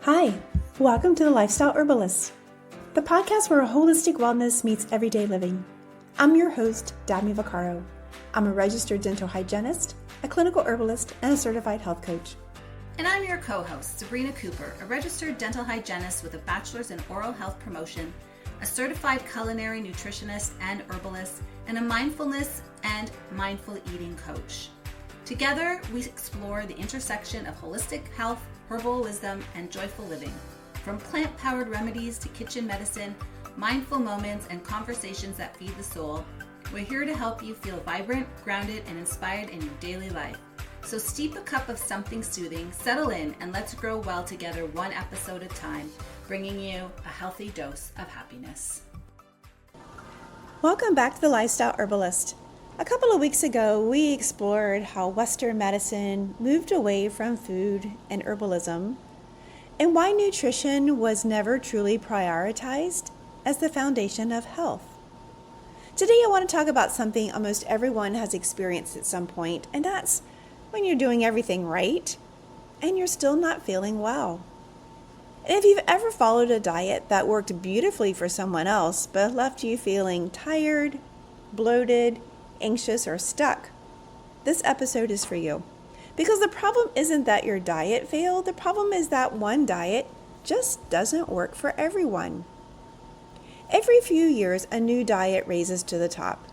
Hi, welcome to the Lifestyle Herbalist, the podcast where holistic wellness meets everyday living. I'm your host, Dabney-BS. I'm a registered dental hygienist, a clinical herbalist, and a certified health coach. And I'm your co-host, Sabrina Cooper, a registered dental hygienist with a bachelor's in oral health promotion, a certified culinary nutritionist and herbalist, and a mindfulness and mindful eating coach. Together, we explore the intersection of holistic health, herbal wisdom, and joyful living. From plant-powered remedies to kitchen medicine, mindful moments, and conversations that feed the soul, we're here to help you feel vibrant, grounded, and inspired in your daily life. So steep a cup of something soothing, settle in, and let's grow well together one episode at a time, bringing you a healthy dose of happiness. Welcome back to the Lifestyle Herbalist. A couple of weeks ago, we explored how Western medicine moved away from food and herbalism, and why nutrition was never truly prioritized as the foundation of health. Today, I want to talk about something almost everyone has experienced at some point, and that's when you're doing everything right and you're still not feeling well. And if you've ever followed a diet that worked beautifully for someone else but left you feeling tired, bloated, anxious, or stuck, this episode is for you. Because the problem isn't that your diet failed, the problem is that one diet just doesn't work for everyone. Every few years, a new diet raises to the top.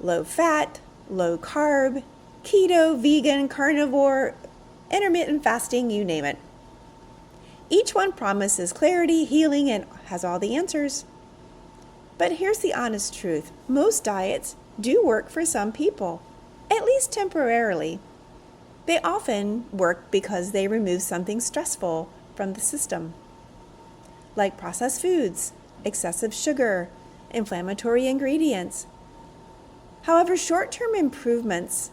Low fat, low carb, keto, vegan, carnivore, intermittent fasting, you name it. Each one promises clarity, healing, and has all the answers. But here's the honest truth. Most diets do work for some people, at least temporarily. They often work because they remove something stressful from the system, like processed foods, excessive sugar, inflammatory ingredients. However, short-term improvements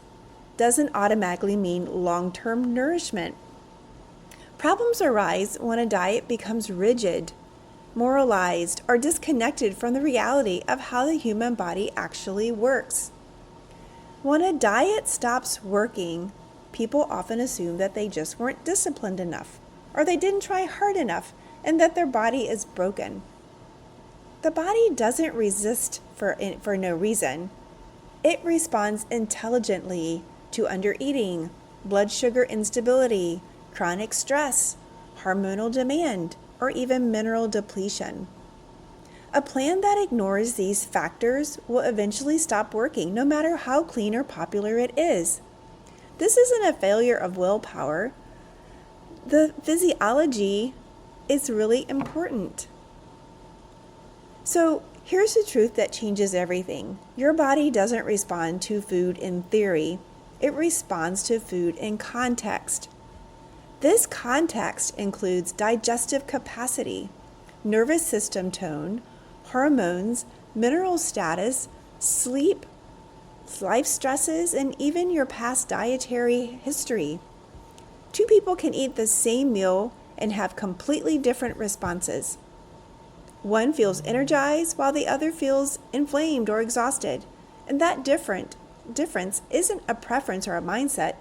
doesn't automatically mean long-term nourishment. Problems arise when a diet becomes rigid, moralized, or disconnected from the reality of how the human body actually works. When a diet stops working, people often assume that they just weren't disciplined enough, or they didn't try hard enough, and that their body is broken. The body doesn't resist for no reason. It responds intelligently to undereating, blood sugar instability, chronic stress, hormonal demand, or even mineral depletion. A plan that ignores these factors will eventually stop working, no matter how clean or popular it is. This isn't a failure of willpower. The physiology is really important. So here's the truth that changes everything. Your body doesn't respond to food in theory. It responds to food in context. This context includes digestive capacity, nervous system tone, hormones, mineral status, sleep, life stresses, and even your past dietary history. Two people can eat the same meal and have completely different responses. One feels energized while the other feels inflamed or exhausted. And that difference isn't a preference or a mindset.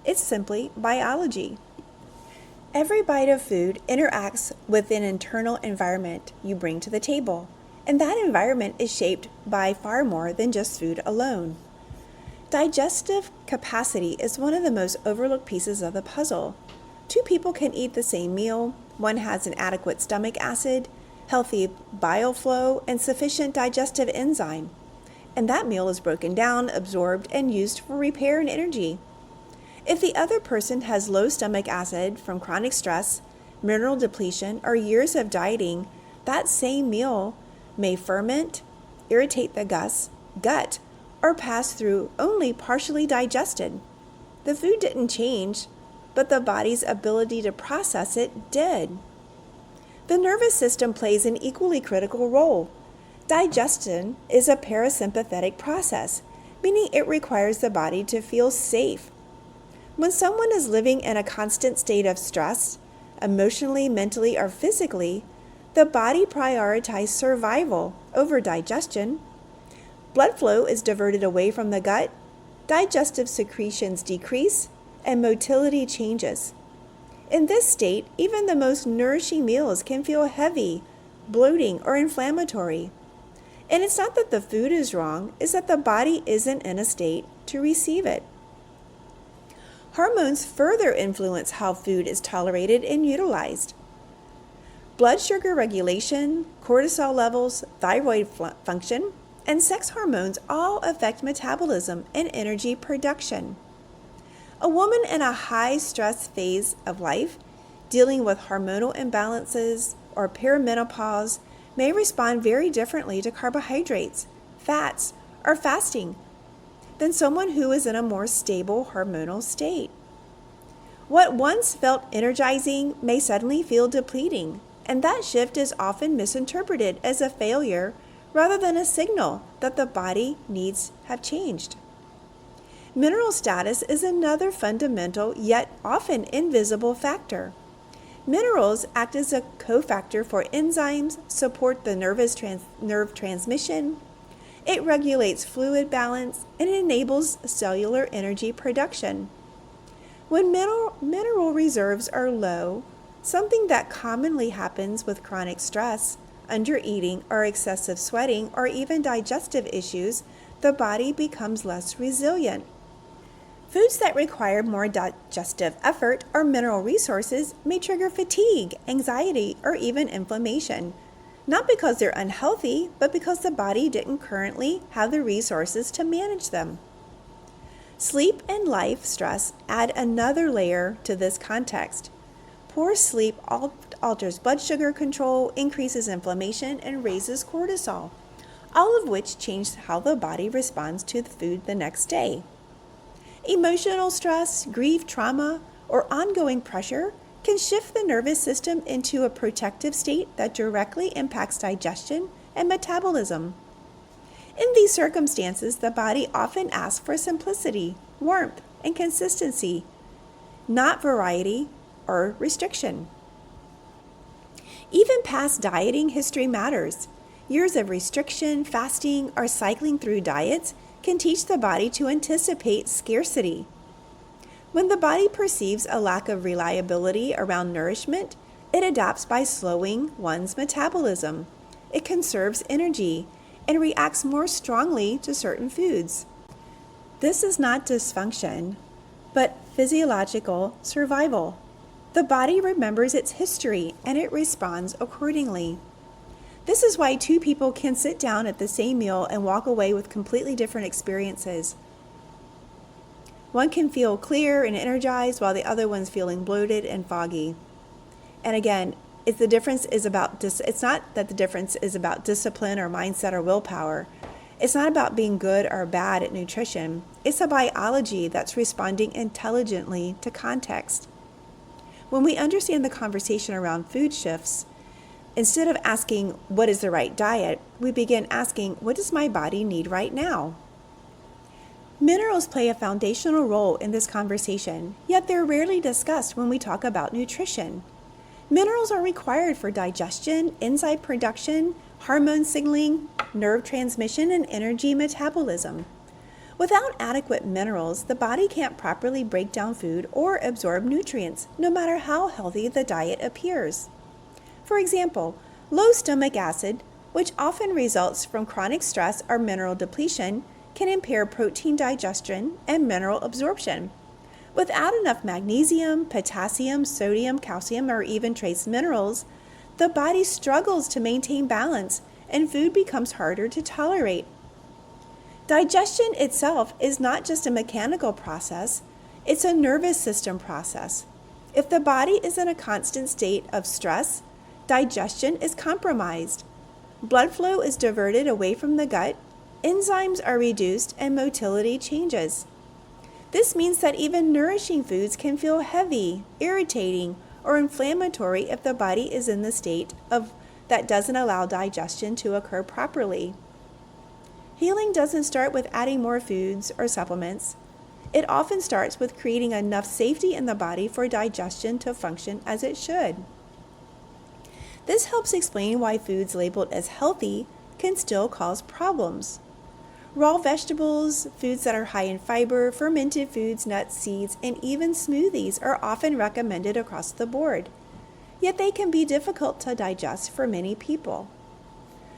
It's simply biology. Every bite of food interacts with an internal environment you bring to the table, and that environment is shaped by far more than just food alone. Digestive capacity is one of the most overlooked pieces of the puzzle. Two people can eat the same meal. One has an adequate stomach acid, healthy bile flow, and sufficient digestive enzyme, and that meal is broken down, absorbed, and used for repair and energy. If the other person has low stomach acid from chronic stress, mineral depletion, or years of dieting, that same meal may ferment, irritate the gut, or pass through only partially digested. The food didn't change, but the body's ability to process it did. The nervous system plays an equally critical role. Digestion is a parasympathetic process, meaning it requires the body to feel safe. When someone is living in a constant state of stress, emotionally, mentally, or physically, the body prioritizes survival over digestion. Blood flow is diverted away from the gut, digestive secretions decrease, and motility changes. In this state, even the most nourishing meals can feel heavy, bloating, or inflammatory. And it's not that the food is wrong, it's that the body isn't in a state to receive it. Hormones further influence how food is tolerated and utilized. Blood sugar regulation, cortisol levels, thyroid function, and sex hormones all affect metabolism and energy production. A woman in a high-stress phase of life, dealing with hormonal imbalances or perimenopause, may respond very differently to carbohydrates, fats, or fasting than someone who is in a more stable hormonal state. What once felt energizing may suddenly feel depleting, and that shift is often misinterpreted as a failure rather than a signal that the body needs have changed. Mineral status is another fundamental yet often invisible factor. Minerals act as a cofactor for enzymes, support the nerve transmission. It regulates fluid balance and enables cellular energy production. When mineral reserves are low, something that commonly happens with chronic stress, undereating, or excessive sweating, or even digestive issues, the body becomes less resilient. Foods that require more digestive effort or mineral resources may trigger fatigue, anxiety, or even inflammation, not because they're unhealthy, but because the body didn't currently have the resources to manage them. Sleep and life stress add another layer to this context. Poor sleep alters blood sugar control, increases inflammation, and raises cortisol, all of which change how the body responds to the food the next day. Emotional stress, grief, trauma, or ongoing pressure can shift the nervous system into a protective state that directly impacts digestion and metabolism. In these circumstances, the body often asks for simplicity, warmth, and consistency, not variety or restriction. Even past dieting history matters. Years of restriction, fasting, or cycling through diets can teach the body to anticipate scarcity. When the body perceives a lack of reliability around nourishment, it adapts by slowing one's metabolism. It conserves energy and reacts more strongly to certain foods. This is not dysfunction, but physiological survival. The body remembers its history and it responds accordingly. This is why two people can sit down at the same meal and walk away with completely different experiences. One can feel clear and energized while the other one's feeling bloated and foggy. And again, it's not that the difference is about discipline or mindset or willpower. It's not about being good or bad at nutrition. It's a biology that's responding intelligently to context. When we understand the conversation around food shifts, instead of asking, what is the right diet, we begin asking, what does my body need right now? Minerals play a foundational role in this conversation, yet they're rarely discussed when we talk about nutrition. Minerals are required for digestion, enzyme production, hormone signaling, nerve transmission, and energy metabolism. Without adequate minerals, the body can't properly break down food or absorb nutrients, no matter how healthy the diet appears. For example, low stomach acid, which often results from chronic stress or mineral depletion, can impair protein digestion and mineral absorption. Without enough magnesium, potassium, sodium, calcium, or even trace minerals, the body struggles to maintain balance and food becomes harder to tolerate. Digestion itself is not just a mechanical process, it's a nervous system process. If the body is in a constant state of stress, digestion is compromised. Blood flow is diverted away from the gut, enzymes are reduced, and motility changes. This means that even nourishing foods can feel heavy, irritating, or inflammatory if the body is in the state that doesn't allow digestion to occur properly. Healing doesn't start with adding more foods or supplements. It often starts with creating enough safety in the body for digestion to function as it should. This helps explain why foods labeled as healthy can still cause problems. Raw vegetables, foods that are high in fiber, fermented foods, nuts, seeds, and even smoothies are often recommended across the board. Yet they can be difficult to digest for many people.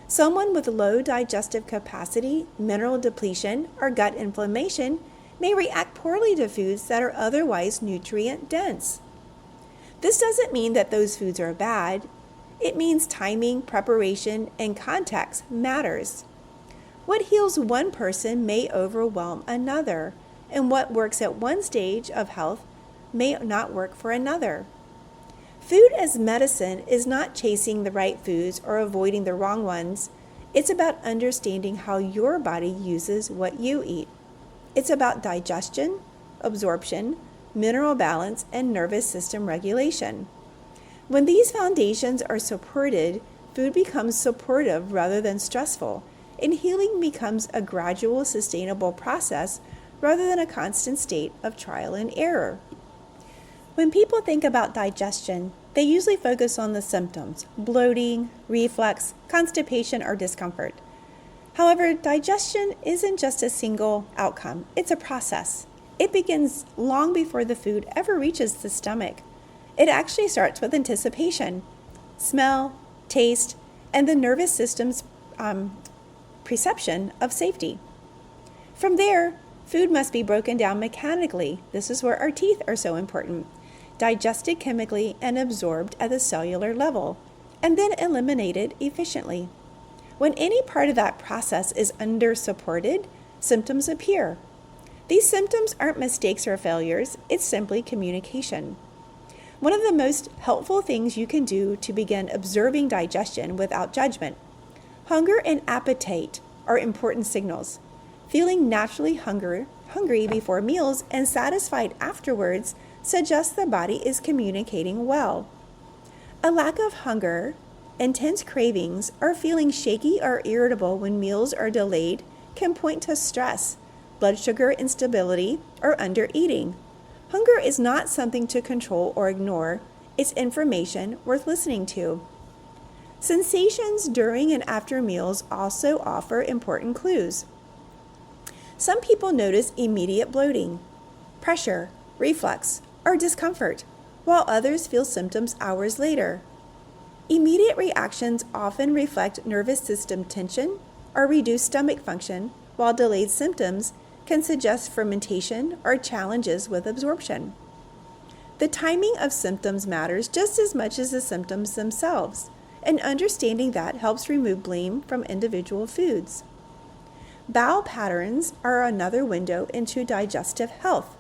Someone with low digestive capacity, mineral depletion, or gut inflammation may react poorly to foods that are otherwise nutrient dense. This doesn't mean that those foods are bad. It means timing, preparation, and context matters. What heals one person may overwhelm another, and what works at one stage of health may not work for another. Food as medicine is not chasing the right foods or avoiding the wrong ones. It's about understanding how your body uses what you eat. It's about digestion, absorption, mineral balance, and nervous system regulation. When these foundations are supported, food becomes supportive rather than stressful, and healing becomes a gradual, sustainable process rather than a constant state of trial and error. When people think about digestion, they usually focus on the symptoms: bloating, reflux, constipation, or discomfort. However, digestion isn't just a single outcome, it's a process. It begins long before the food ever reaches the stomach. It actually starts with anticipation, smell, taste, and the nervous system's perception of safety. From there, food must be broken down mechanically. This is where our teeth are so important. Digested chemically and absorbed at the cellular level, and then eliminated efficiently. When any part of that process is under-supported, symptoms appear. These symptoms aren't mistakes or failures, it's simply communication. One of the most helpful things you can do to begin observing digestion without judgment. Hunger and appetite are important signals. Feeling naturally hungry before meals and satisfied afterwards suggests the body is communicating well. A lack of hunger, intense cravings, or feeling shaky or irritable when meals are delayed can point to stress, blood sugar instability, or undereating. Hunger is not something to control or ignore. It's information worth listening to. Sensations during and after meals also offer important clues. Some people notice immediate bloating, pressure, reflux, or discomfort, while others feel symptoms hours later. Immediate reactions often reflect nervous system tension or reduced stomach function, while delayed symptoms can suggest fermentation or challenges with absorption. The timing of symptoms matters just as much as the symptoms themselves, and understanding that helps remove blame from individual foods. Bowel patterns are another window into digestive health.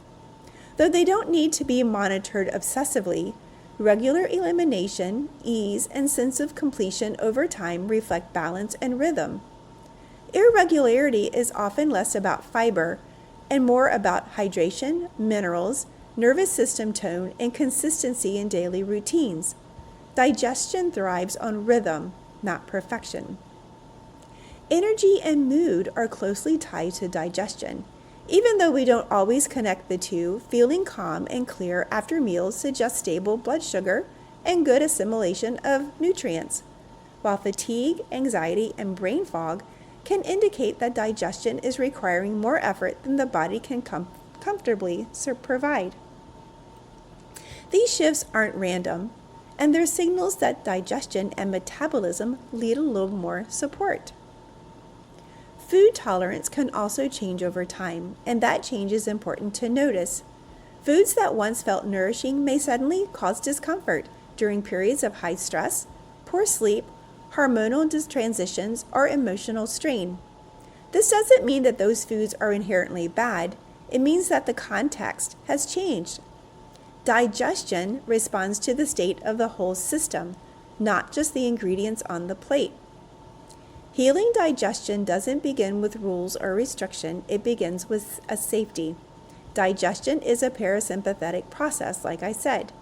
Though they don't need to be monitored obsessively, regular elimination, ease, and sense of completion over time reflect balance and rhythm. Irregularity is often less about fiber and more about hydration, minerals, nervous system tone, and consistency in daily routines. Digestion thrives on rhythm, not perfection. Energy and mood are closely tied to digestion. Even though we don't always connect the two, feeling calm and clear after meals suggests stable blood sugar and good assimilation of nutrients, while fatigue, anxiety, and brain fog can indicate that digestion is requiring more effort than the body can comfortably provide. These shifts aren't random, and they're signals that digestion and metabolism need a little more support. Food tolerance can also change over time, and that change is important to notice. Foods that once felt nourishing may suddenly cause discomfort during periods of high stress, poor sleep, hormonal transitions, or emotional strain. This doesn't mean that those foods are inherently bad. It means that the context has changed. Digestion responds to the state of the whole system, not just the ingredients on the plate. Healing digestion doesn't begin with rules or restriction, it begins with a safety. Digestion is a parasympathetic process, like I said.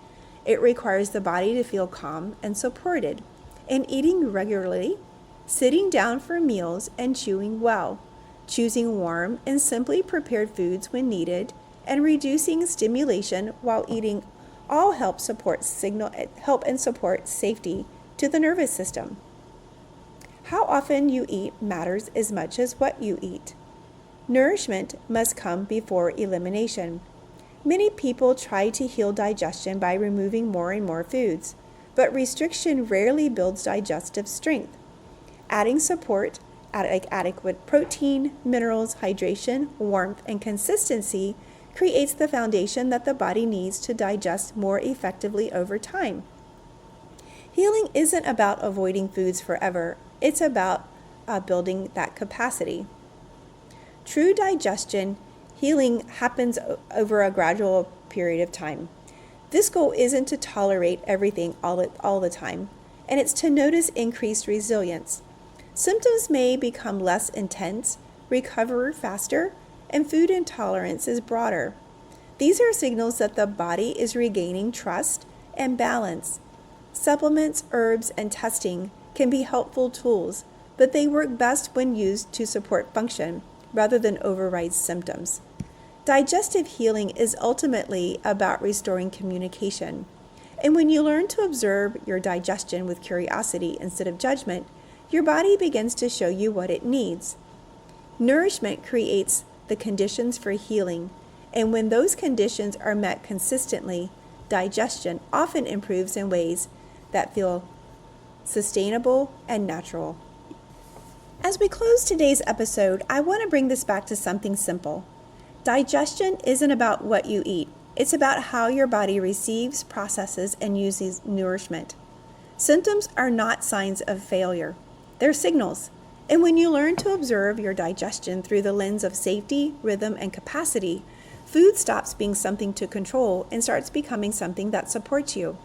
It requires the body to feel calm and supported, and eating regularly, sitting down for meals, and chewing well, choosing warm and simply prepared foods when needed, and reducing stimulation while eating all help and support safety to the nervous system. How often you eat matters as much as what you eat. Nourishment must come before elimination. Many people try to heal digestion by removing more and more foods, but restriction rarely builds digestive strength. Adding support, like adequate protein, minerals, hydration, warmth, and consistency, creates the foundation that the body needs to digest more effectively over time. Healing isn't about avoiding foods forever, it's about building that capacity. True digestion healing happens over a gradual period of time. This goal isn't to tolerate everything all the time, and it's to notice increased resilience. Symptoms may become less intense, recover faster, and food intolerance is broader. These are signals that the body is regaining trust and balance. Supplements, herbs, and testing can be helpful tools, but they work best when used to support function rather than override symptoms. Digestive healing is ultimately about restoring communication. And when you learn to observe your digestion with curiosity instead of judgment, your body begins to show you what it needs. Nourishment creates the conditions for healing, and when those conditions are met consistently, digestion often improves in ways that feel sustainable and natural. As we close today's episode, I want to bring this back to something simple. Digestion isn't about what you eat. It's about how your body receives, processes, and uses nourishment. Symptoms are not signs of failure. They're signals. And when you learn to observe your digestion through the lens of safety, rhythm, and capacity, food stops being something to control and starts becoming something that supports you.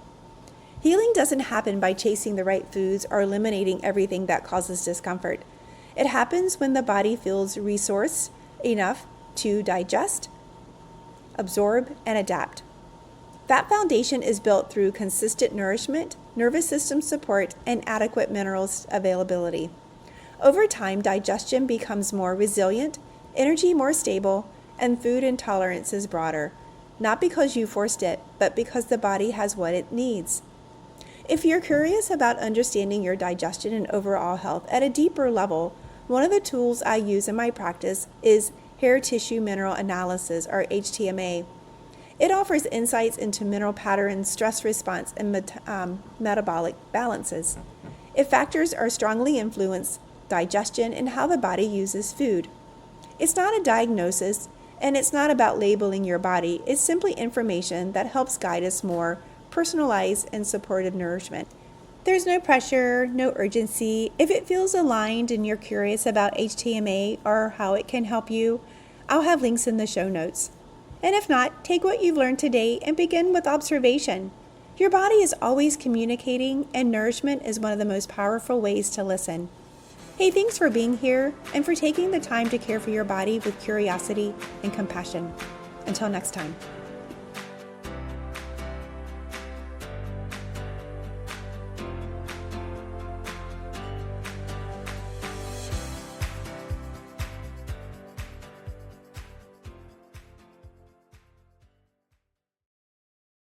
Healing doesn't happen by chasing the right foods or eliminating everything that causes discomfort. It happens when the body feels resourced enough to digest, absorb, and adapt. That foundation is built through consistent nourishment, nervous system support, and adequate minerals availability. Over time, digestion becomes more resilient, energy more stable, and food intolerance is broader, not because you forced it, but because the body has what it needs. If you're curious about understanding your digestion and overall health at a deeper level, one of the tools I use in my practice is hair tissue mineral analysis, or HTMA. It offers insights into mineral patterns, stress response, and metabolic balances. It factors are strongly influence digestion and how the body uses food. It's not a diagnosis, and it's not about labeling your body. It's simply information that helps guide us more personalized and supportive nourishment. There's no pressure, no urgency. If it feels aligned and you're curious about HTMA or how it can help you, I'll have links in the show notes. And if not, take what you've learned today and begin with observation. Your body is always communicating, and nourishment is one of the most powerful ways to listen. Hey, thanks for being here and for taking the time to care for your body with curiosity and compassion. Until next time.